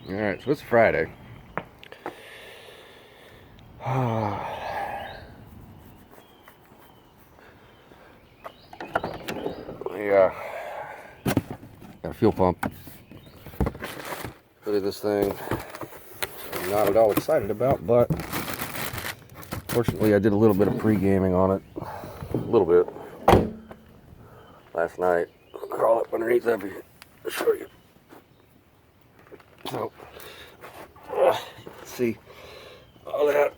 Alright, so it's Friday. Yeah. Got a fuel pump. Put in this thing. I'm not at all excited about, but fortunately I did a little bit of pre-gaming on it. A little bit. Last night. I'll crawl up underneath of you. I'll show you. So, see all that.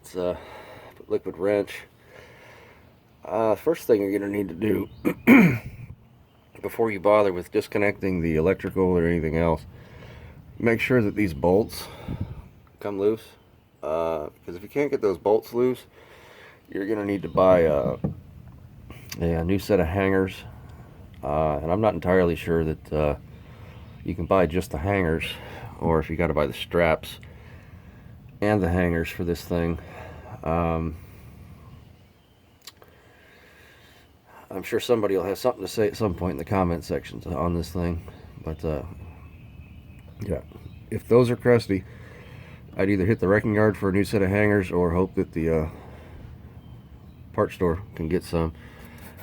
It's a liquid wrench. First thing you're going to need to do before you bother with disconnecting the electrical or anything else, make sure that these bolts come loose. Because if you can't get those bolts loose, you're going to need to buy a new set of hangers. And I'm not entirely sure that you can buy just the hangers, or if you got to buy the straps and the hangers for this thing. I'm sure somebody will have something to say at some point in the comment sections on this thing. But yeah, if those are crusty, I'd either hit the wrecking yard for a new set of hangers or hope that the part store can get some.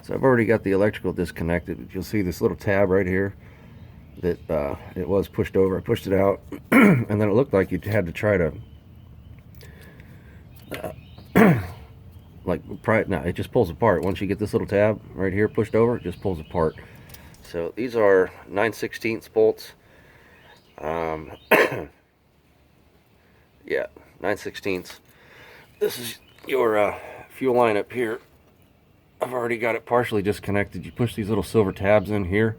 So I've already got the electrical disconnected, but you'll see this little tab right here that it was pushed over. I pushed it out and then it looked like you had to try to no, it just pulls apart. Once you get this little tab right here pushed over, it just pulls apart. So these are 9/16 bolts. Yeah, 9/16. This is your fuel line up here. I've already got it partially disconnected. You push these little silver tabs in here,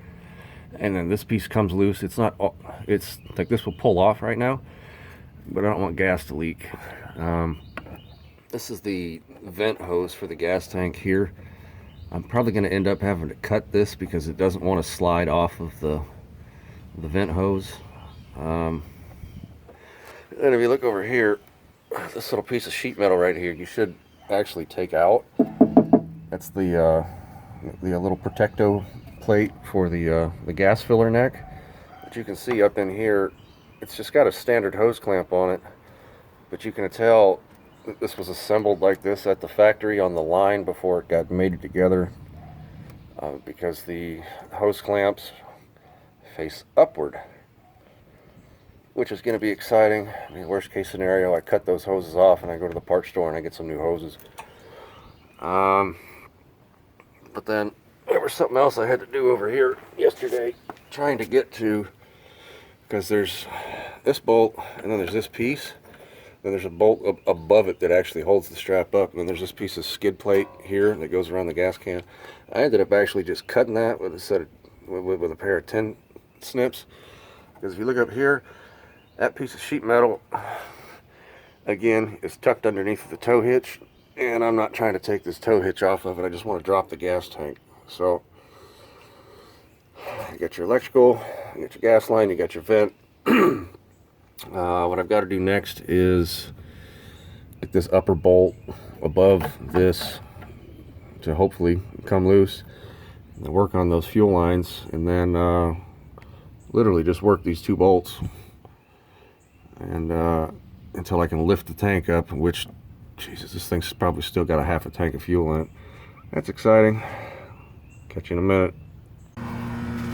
and then this piece comes loose. It's not, it's like this will pull off right now, but I don't want gas to leak. This is the vent hose for the gas tank here. I'm probably going to end up having to cut this because it doesn't want to slide off of the vent hose. And if you look over here, this little piece of sheet metal right here, you should actually take out. That's the little protecto plate for the gas filler neck. But you can see up in here, it's just got a standard hose clamp on it. But you can tell that this was assembled like this at the factory on the line before it got mated together, because the hose clamps face upward, which is going to be exciting. I mean, worst case scenario, I cut those hoses off and I go to the parts store and I get some new hoses. But then there was something else I had to do over here yesterday, trying to get to, because there's this bolt and then there's this piece. Then there's a bolt above it that actually holds the strap up, and then there's this piece of skid plate here that goes around the gas can. I ended up actually just cutting that with a set of, with a pair of 10 snips. Because if you look up here, that piece of sheet metal, again, is tucked underneath the tow hitch, and I'm not trying to take this tow hitch off of it. I just want to drop the gas tank. So you got your electrical, you got your gas line, you got your vent. What I've got to do next is get this upper bolt above this to hopefully come loose, and work on those fuel lines, and then literally just work these two bolts and until I can lift the tank up, which, Jesus, this thing's probably still got a half a tank of fuel in it. That's exciting. Catch you in a minute.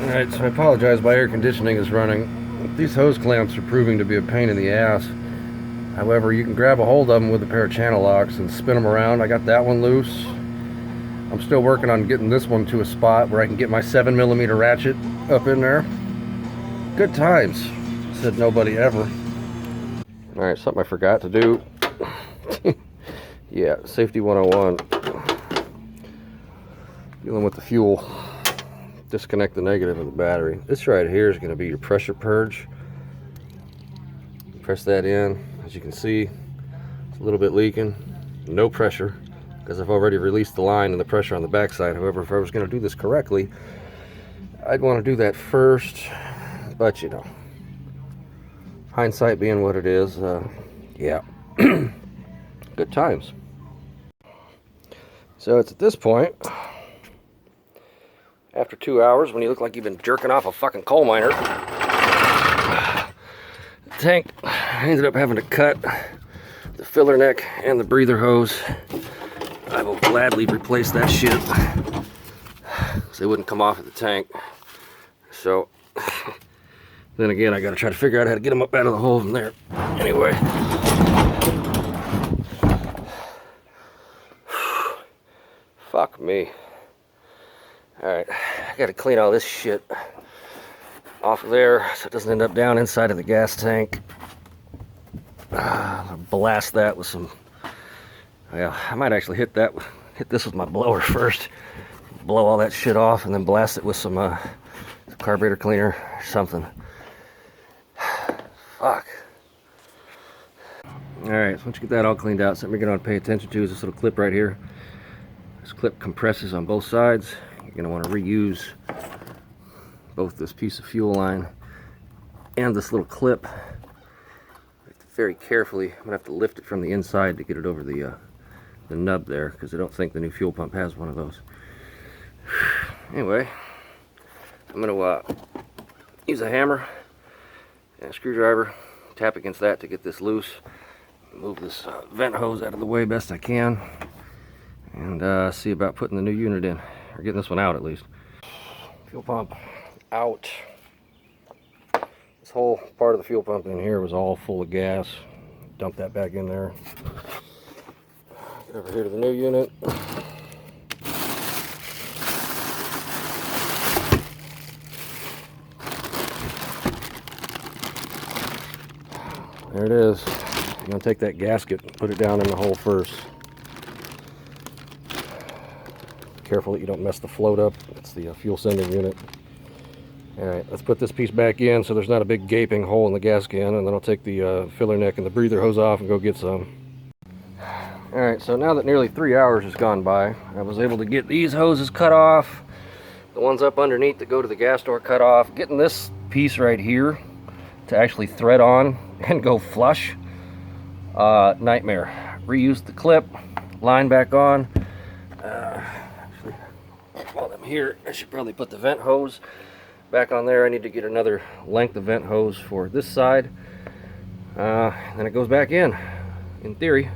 Alright, so I apologize, my air conditioning is running. These hose clamps are proving to be a pain in the ass. However, you can grab a hold of them with a pair of channel locks and spin them around. I got that one loose. I'm still working on getting this one to a spot where I can get my 7mm ratchet up in there. Good times, said nobody ever. Alright, something I forgot to do. Yeah, safety 101. Dealing with the fuel. Disconnect the negative of the battery. This right here is going to be your pressure purge. Press that in. As you can see, it's a little bit leaking. No pressure, because I've already released the line and the pressure on the backside. However, if I was going to do this correctly, I'd want to do that first. But you know, hindsight being what it is, yeah. Good times. So it's at this point, after 2 hours, when you look like you've been jerking off a fucking coal miner, tank. I ended up having to cut the filler neck and the breather hose. I will gladly replace that shit, because they wouldn't come off of the tank. So then again, I gotta try to figure out how to get them up out of the hole from there. Anyway. Fuck me. Alright, I gotta clean all this shit off of there so it doesn't end up down inside of the gas tank. I'll blast that with some, yeah, I might actually hit this with my blower first, blow all that shit off, and then blast it with some carburetor cleaner or something. Fuck. Alright, so once you get that all cleaned out, something you're going to pay attention to is this little clip right here. This clip compresses on both sides. You're going to want to reuse both this piece of fuel line and this little clip. Very carefully, I'm going to have to lift it from the inside to get it over the nub there, because I don't think the new fuel pump has one of those. Anyway, I'm going to use a hammer and a screwdriver, tap against that to get this loose, move this vent hose out of the way best I can, and see about putting the new unit in, or getting this one out at least. Fuel pump out. This whole part of the fuel pump in here was all full of gas. Dump that back in there. Get over here to the new unit. There it is. I'm going to take that gasket and put it down in the hole first. Careful that you don't mess the float up. It's the fuel sending unit. Alright, let's put this piece back in so there's not a big gaping hole in the gas can, and then I'll take the filler neck and the breather hose off and go get some. Alright, so now that nearly 3 hours has gone by, I was able to get these hoses cut off, the ones up underneath that go to the gas door cut off, getting this piece right here to actually thread on and go flush. Nightmare. Reuse the clip, line back on. Actually, while I'm here, I should probably put the vent hose back on there. I need to get another length of vent hose for this side. Then it goes back in theory.